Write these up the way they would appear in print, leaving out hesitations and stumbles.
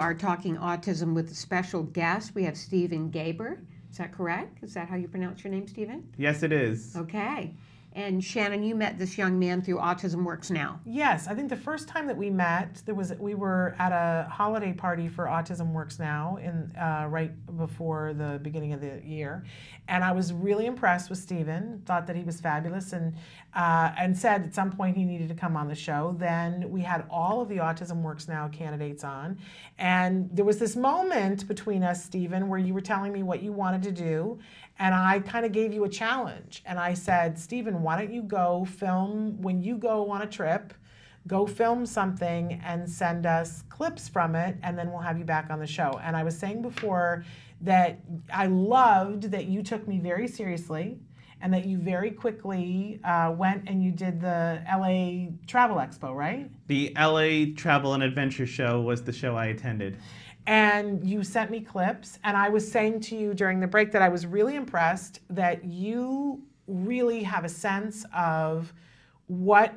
are talking autism with a special guest. We have Stephen Gaiber. Is that correct? Is that how you pronounce your name, Stephen? Yes, it is. Okay. And Shannon, you met this young man through Autism Works Now. Yes, I think the first time that we met, we were at a holiday party for Autism Works Now right before the beginning of the year, and I was really impressed with Stephen. Thought that he was fabulous, and said at some point he needed to come on the show. Then we had all of the Autism Works Now candidates on, and there was this moment between us, Stephen, where you were telling me what you wanted to do. And I kind of gave you a challenge. And I said, Stephen, why don't you go film, when you go on a trip, go film something and send us clips from it, and then we'll have you back on the show. And I was saying before that I loved that you took me very seriously and that you very quickly went and you did the LA Travel Expo, right? The LA Travel and Adventure Show was the show I attended. And you sent me clips, and I was saying to you during the break that I was really impressed that you really have a sense of what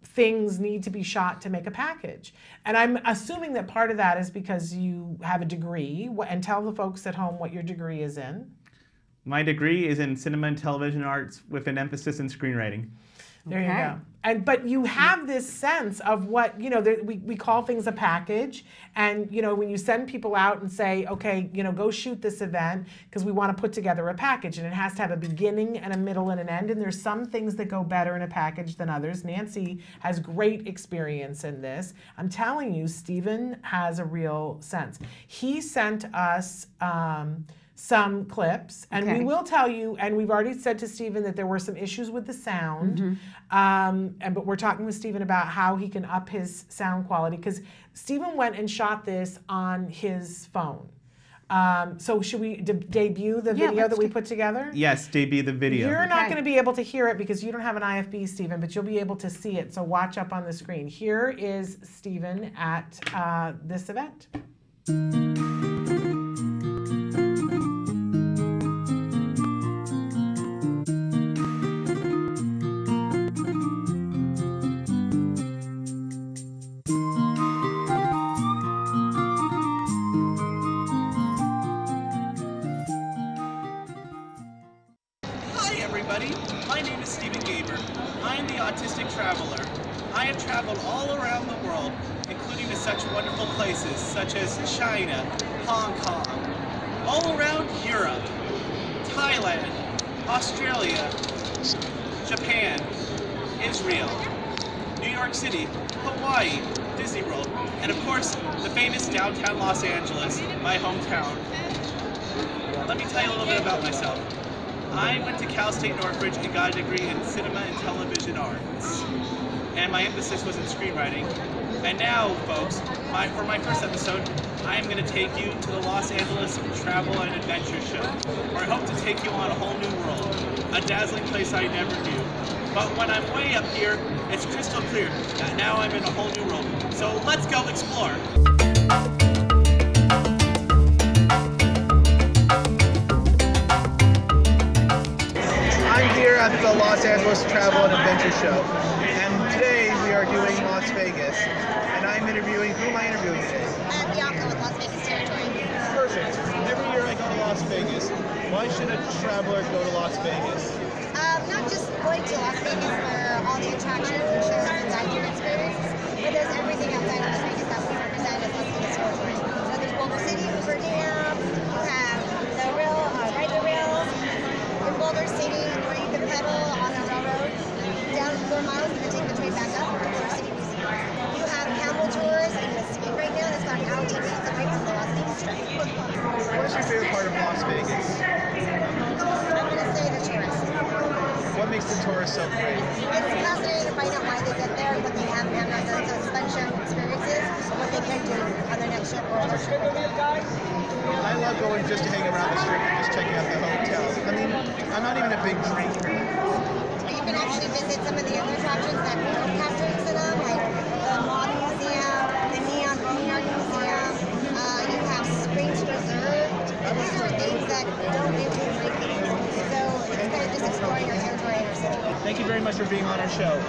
things need to be shot to make a package. And I'm assuming that part of that is because you have a degree, and tell the folks at home what your degree is in. My degree is in cinema and television arts with an emphasis in screenwriting. There you go. But you have this sense of what, you know, we call things a package. And, you know, when you send people out and say, okay, you know, go shoot this event because we want to put together a package. And it has to have a beginning and a middle and an end. And there's some things that go better in a package than others. Nancy has great experience in this. I'm telling you, Stephen has a real sense. He sent us some clips, and we will tell you, and we've already said to Stephen that there were some issues with the sound, but we're talking with Stephen about how he can up his sound quality, because Stephen went and shot this on his phone. So should we debut the video that we put together? Yes, debut the video. You're not going to be able to hear it because you don't have an IFB, Stephen, but you'll be able to see it, so watch up on the screen. Here is Stephen at this event. My name is Stephen Gaiber. I am the Autistic Traveler. I have traveled all around the world, including to such wonderful places such as China, Hong Kong, all around Europe, Thailand, Australia, Japan, Israel, New York City, Hawaii, Disney World, and of course, the famous downtown Los Angeles, my hometown. Let me tell you a little bit about myself. I went to Cal State Northridge and got a degree in cinema and television arts. And my emphasis was in screenwriting. And now, folks, for my first episode, I am going to take you to the Los Angeles Travel and Adventure Show, where I hope to take you on a whole new world, a dazzling place I never knew. But when I'm way up here, it's crystal clear that now I'm in a whole new world. So let's go explore. I'm here at the Los Angeles Travel and Adventure Show, and today we are doing Las Vegas, and I'm interviewing, who am I interviewing today? Bianca with Las Vegas Territory. Perfect. Every year I go to Las Vegas. Why should a traveler go to Las Vegas? Not just going to Las Vegas for all the attractions and shows and dining experiences, but there's everything outside of Las Vegas that we represent as Las Vegas Territory. So there's Boulder City, Hoover Dam, you have the ride the rails, in Boulder City, where you can pedal on a railroad down 4 miles and then take the train back up to Boulder City Museum. You have Camel tours in the speed right now. That's about an hour, 10 minutes away from the Las Vegas Strip. What's your favorite part of Las Vegas? I'm going to say the tourists. What makes the tourists so great? It's fascinating to find out why they get there, what they have and have not done. So it's fun sharing experiences, what they can do on their next trip or other trip. I love going just to hang around the strip and just checking out the hotels. I mean, I'm not even a big drinker. You can actually visit some of the other attractions that don't have drinks in them, like the Mod Museum, the Neon Boneyard Museum. You have Springs Reserve. These are things that don't include drinking. So it's kind of just exploring your territory and your city. Thank you very much for being on our show.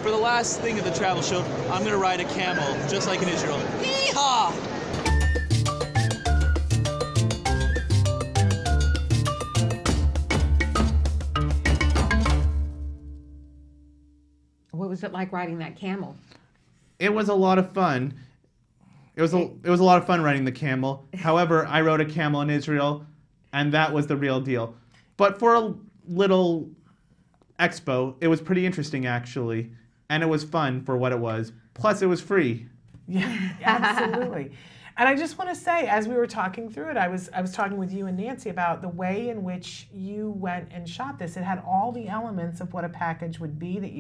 For the last thing of the travel show, I'm going to ride a camel, just like in Israel. Hee-haw! What was it like riding that camel? It was a lot of fun. It was a lot of fun riding the camel. However, I rode a camel in Israel, and that was the real deal. But for a little expo, it was pretty interesting actually, and it was fun for what it was. Plus, it was free. Yeah, absolutely. And I just want to say, as we were talking through it, I was talking with you and Nancy about the way in which you went and shot this. It had all the elements of what a package would be. That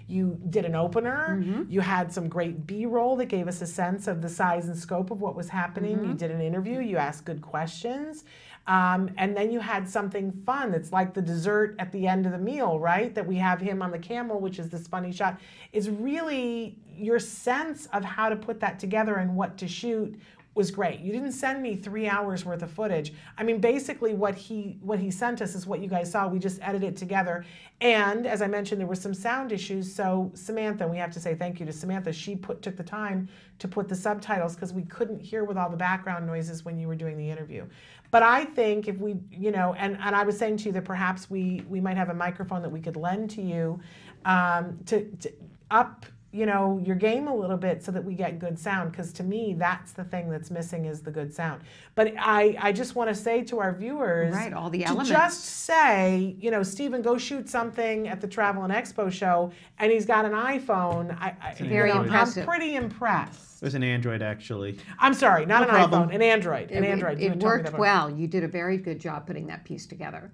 you did an opener, you had some great B-roll that gave us a sense of the size and scope of what was happening. You did an interview, you asked good questions. And then you had something fun. It's like the dessert at the end of the meal, right? That we have him on the camel, which is this funny shot. It's really your sense of how to put that together and what to shoot was great. You didn't send me 3 hours worth of footage. I mean, basically what he sent us is what you guys saw. We just edited it together. And as I mentioned, there were some sound issues. So Samantha, we have to say thank you to Samantha. She took the time to put the subtitles because we couldn't hear with all the background noises when you were doing the interview. But I think if we, you know, and I was saying to you that perhaps we might have a microphone that we could lend to you to up, you know, your game a little bit so that we get good sound, because to me that's the thing that's missing is the good sound. But I just want to say to our viewers, Right, all the to elements. just say, you know, Stephen, go shoot something at the Travel and Expo show, and he's got an iPhone. Very impressive. I'm pretty impressed. It was an Android actually. I'm sorry, not No an problem. iPhone, an Android. An Android. You It had told me worked that well. You did a very good job putting that piece together.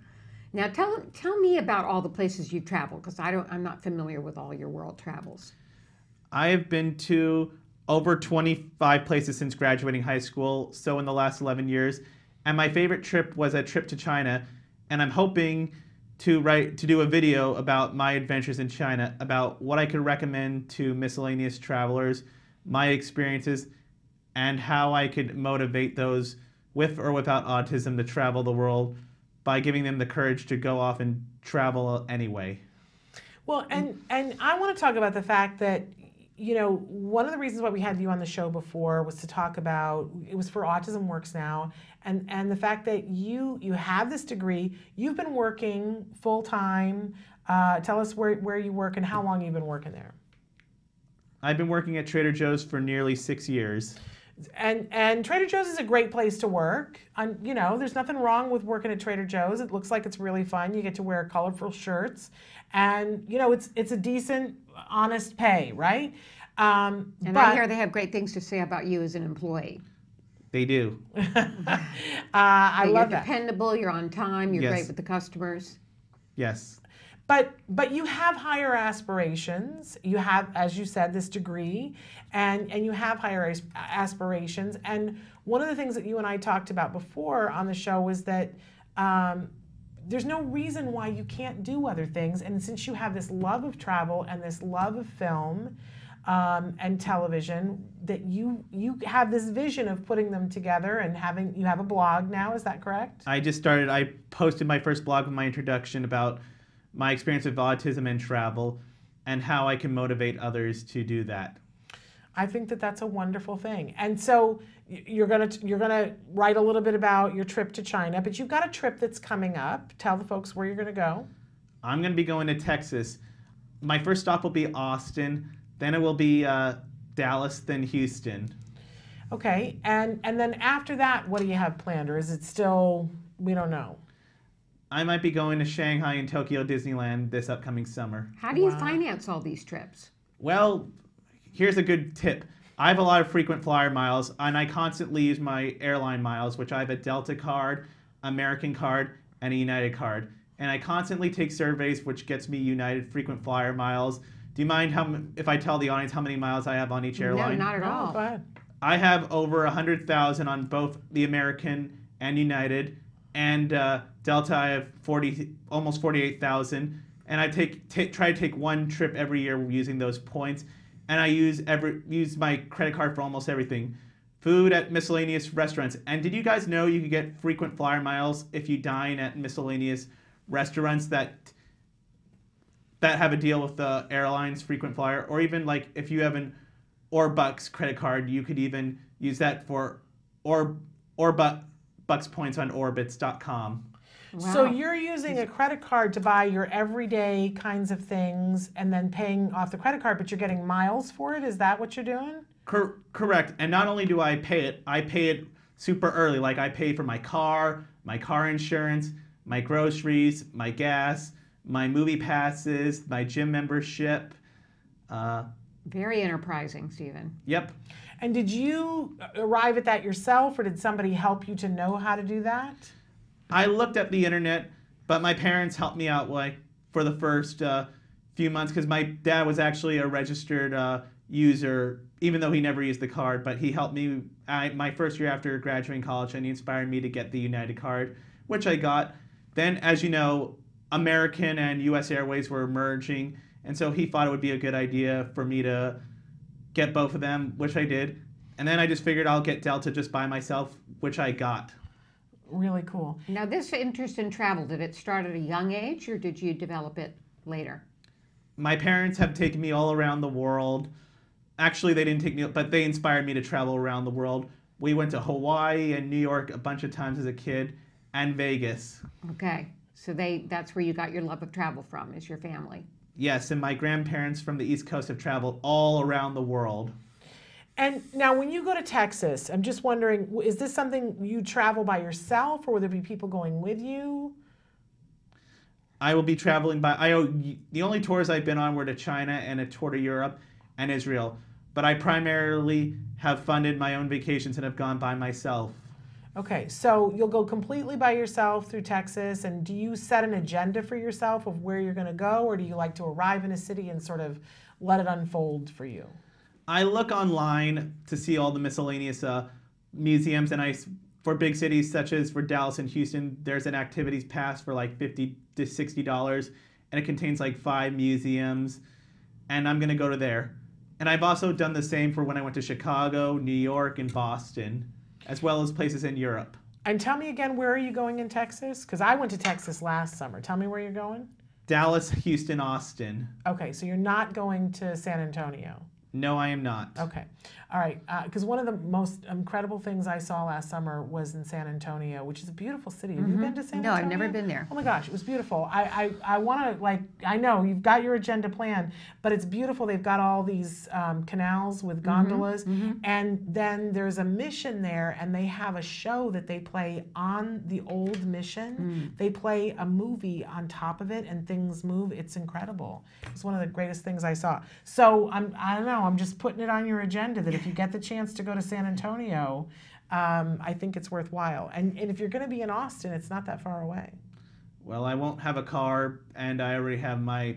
Now tell me about all the places you've traveled, because I'm not familiar with all your world travels. I have been to over 25 places since graduating high school, so in the last 11 years. And my favorite trip was a trip to China, and I'm hoping to do a video about my adventures in China, about what I could recommend to miscellaneous travelers, my experiences, and how I could motivate those with or without autism to travel the world by giving them the courage to go off and travel anyway. Well, and I want to talk about the fact that, you know, one of the reasons why we had you on the show before was to talk about, it was for Autism Works Now, and the fact that you have this degree, you've been working full time. Tell us where you work and how long you've been working there. I've been working at Trader Joe's for nearly 6 years. And Trader Joe's is a great place to work. You know, there's nothing wrong with working at Trader Joe's. It looks like it's really fun. You get to wear colorful shirts, and you know it's a decent, honest pay, right? And I hear they have great things to say about you as an employee. They do. I love You're that. dependable. You're on time. You're Yes. great with the customers. Yes. But you have higher aspirations. You have, as you said, this degree, and you have higher aspirations. And one of the things that you and I talked about before on the show was that there's no reason why you can't do other things. And since you have this love of travel and this love of film and television, that you have this vision of putting them together and you have a blog now. Is that correct? I posted my first blog with my introduction about my experience with autism and travel, and how I can motivate others to do that. I think that that's a wonderful thing. And so you're gonna write a little bit about your trip to China, but you've got a trip that's coming up. Tell the folks where you're gonna go. I'm going to be going to Texas. My first stop will be Austin, then it will be Dallas, then Houston. Okay, and then after that, what do you have planned, or is it still, we don't know? I might be going to Shanghai and Tokyo Disneyland this upcoming summer. How do you finance all these trips? Well, here's a good tip. I have a lot of frequent flyer miles, and I constantly use my airline miles, which I have a Delta card, American card, and a United card. And I constantly take surveys, which gets me United frequent flyer miles. Do you mind if I tell the audience how many miles I have on each airline? No, not at all. Go ahead. I have over 100,000 on both the American and United, and Delta I have almost 48,000. And I try to take one trip every year using those points, and I use my credit card for almost everything. Food at miscellaneous restaurants. And did you guys know you could get frequent flyer miles if you dine at miscellaneous restaurants that have a deal with the airline's frequent flyer? Or even like if you have an Orbucks credit card, you could even use that for Bucks points on Orbitz.com. So Wow. you're using a credit card to buy your everyday kinds of things and then paying off the credit card, but you're getting miles for it? Is that what you're doing? Correct. And not only do I pay it super early. Like I pay for my car insurance, my groceries, my gas, my movie passes, my gym membership. Very enterprising, Stephen. Yep. And did you arrive at that yourself, or did somebody help you to know how to do that? I looked at the internet, but my parents helped me out like for the first few months because my dad was actually a registered user, even though he never used the card. But he helped me my first year after graduating college, and he inspired me to get the United card, which I got. Then, as you know, American and U.S. Airways were merging, and so he thought it would be a good idea for me to get both of them, which I did. And then I just figured I'll get Delta just by myself, which I got. Really cool. Now, this interest in travel, did it start at a young age or did you develop it later? My parents have taken me all around the world. Actually, they didn't take me, but they inspired me to travel around the world. We went to Hawaii and New York a bunch of times as a kid, and Vegas. Okay, so that's where you got your love of travel from, is your family. Yes, and my grandparents from the East Coast have traveled all around the world. And now when you go to Texas, I'm just wondering, is this something you travel by yourself, or will there be people going with you? I will be traveling the only tours I've been on were to China and a tour to Europe and Israel. But I primarily have funded my own vacations and have gone by myself. Okay, so you'll go completely by yourself through Texas, and do you set an agenda for yourself of where you're going to go, or do you like to arrive in a city and sort of let it unfold for you? I look online to see all the miscellaneous museums, and for big cities such as for Dallas and Houston, there's an activities pass for like $50 to $60, and it contains like 5 museums, and I'm going to go to there. And I've also done the same for when I went to Chicago, New York, and Boston, as well as places in Europe. And tell me again, where are you going in Texas? Because I went to Texas last summer. Tell me where you're going. Dallas, Houston, Austin. Okay, so you're not going to San Antonio. No, I am not. Okay. All right. Because one of the most incredible things I saw last summer was in San Antonio, which is a beautiful city. Have you been to San No, Antonio? I've never been there. Oh my gosh, it was beautiful. I want to, I know you've got your agenda planned, but it's beautiful. They've got all these canals with gondolas. And then there's a mission there, and they have a show that they play on the old mission. They play a movie on top of it, and things move. It's incredible. It's one of the greatest things I saw. So I don't know. I'm just putting it on your agenda that if you get the chance to go to San Antonio, I think it's worthwhile. And if you're going to be in Austin, it's not that far away. Well, I won't have a car, and I already have my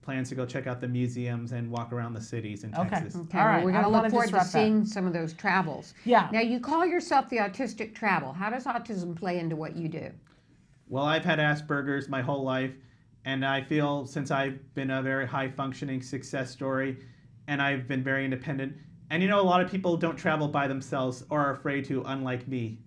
plans to go check out the museums and walk around the cities in Texas. Okay, All right. well, we're going I to don't look wanna forward to disrupt that. seeing some of those travels. Yeah. Now, you call yourself the Autistic Travel. How does autism play into what you do? Well, I've had Asperger's my whole life, and I feel since I've been a very high-functioning success story, and I've been very independent. And you know, a lot of people don't travel by themselves or are afraid to, unlike me.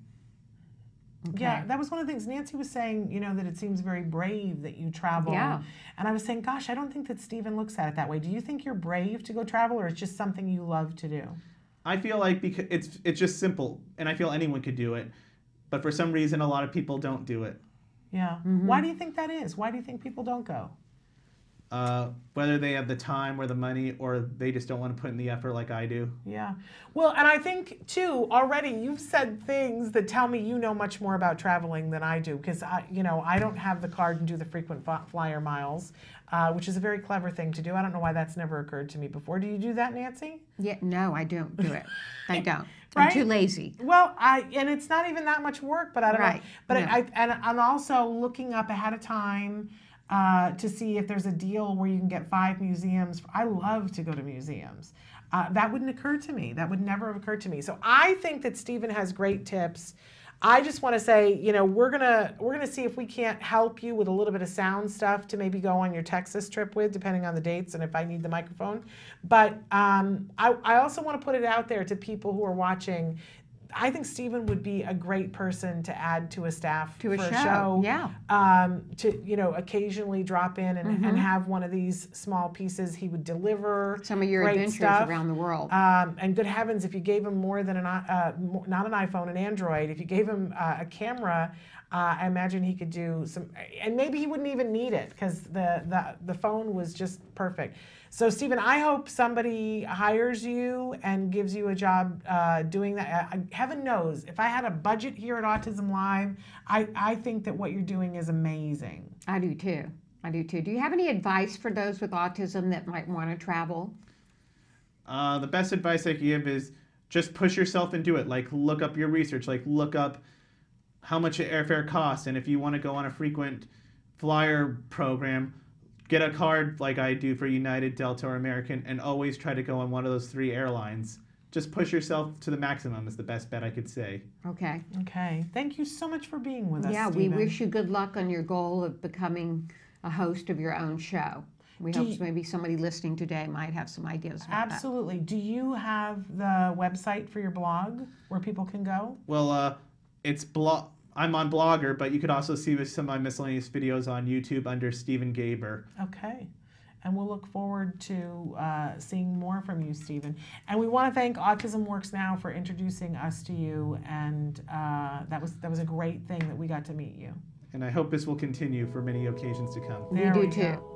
Okay. Yeah, that was one of the things Nancy was saying, you know, that it seems very brave that you travel. Yeah. And I was saying, gosh, I don't think that Stephen looks at it that way. Do you think you're brave to go travel, or it's just something you love to do? I feel like because it's just simple, and I feel anyone could do it. But for some reason, a lot of people don't do it. Yeah. Why do you think that is? Why do you think people don't go? Whether they have the time or the money, or they just don't want to put in the effort like I do. Yeah. Well, and I think, too, already you've said things that tell me you know much more about traveling than I do, because, I don't have the card and do the frequent flyer miles, which is a very clever thing to do. I don't know why that's never occurred to me before. Do you do that, Nancy? Yeah, no, I don't do it. I don't. Right? I'm too lazy. Well, and it's not even that much work, but I don't know. Right. But No. I'm also looking up ahead of time to see if there's a deal where you can get 5 museums. I love to go to museums. That wouldn't occur to me. That would never have occurred to me. So I think that Stephen has great tips. I just want to say, we're gonna see if we can't help you with a little bit of sound stuff to maybe go on your Texas trip with, depending on the dates and if I need the microphone. But I also want to put it out there to people who are watching. I think Stephen would be a great person to add to a staff To a for show, yeah. To occasionally drop in and have one of these small pieces. He would deliver Some of your great adventures stuff. around the world. And good heavens, if you gave him more than not an iPhone, an Android, if you gave him a camera, I imagine he could do some, and maybe he wouldn't even need it because the phone was just perfect. So Stephen, I hope somebody hires you and gives you a job doing that. Heaven knows, if I had a budget here at Autism Live, I think that what you're doing is amazing. I do too. I do too. Do you have any advice for those with autism that might want to travel? The best advice I can give is just push yourself and do it. Like, look up your research. Like, look up how much airfare costs, and if you want to go on a frequent flyer program, get a card like I do for United, Delta, or American, and always try to go on one of those 3 airlines. Just push yourself to the maximum is the best bet I could say. Okay. Okay. Thank you so much for being with us, Yeah, Stephen. we wish you good luck on your goal of becoming a host of your own show. We hope maybe somebody listening today might have some ideas about Absolutely. Do you have the website for your blog where people can go? Well, I'm on Blogger, but you could also see some of my miscellaneous videos on YouTube under Stephen Gaiber. Okay. And we'll look forward to seeing more from you, Stephen. And we want to thank Autism Works Now for introducing us to you. And that was a great thing that we got to meet you. And I hope this will continue for many occasions to come. that. There We we do too. go.